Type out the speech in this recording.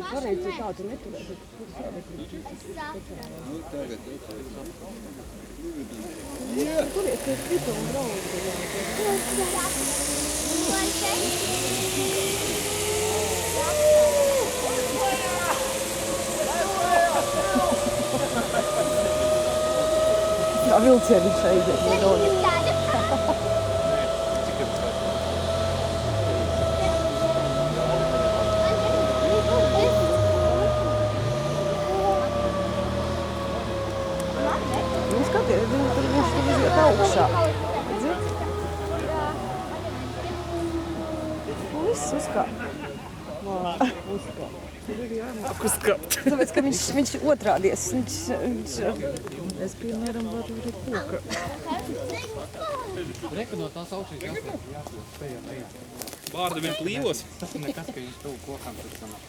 pareizi tādu neturēt. Turiet pie krita un brauc. Tā vilcieni šeit ir nedaudz. Skaties, viņš tur iziet augšā. Viss uzkāp. Uzkāpt. Tāpēc, ka viņš otrādies. Es, piemēram, varu arī koka. Reku no tās augšīs jāspēj pējā. Vārdu vien plīvos. Tas ir nekas, ka viņš tuvu kokām tad sanāk.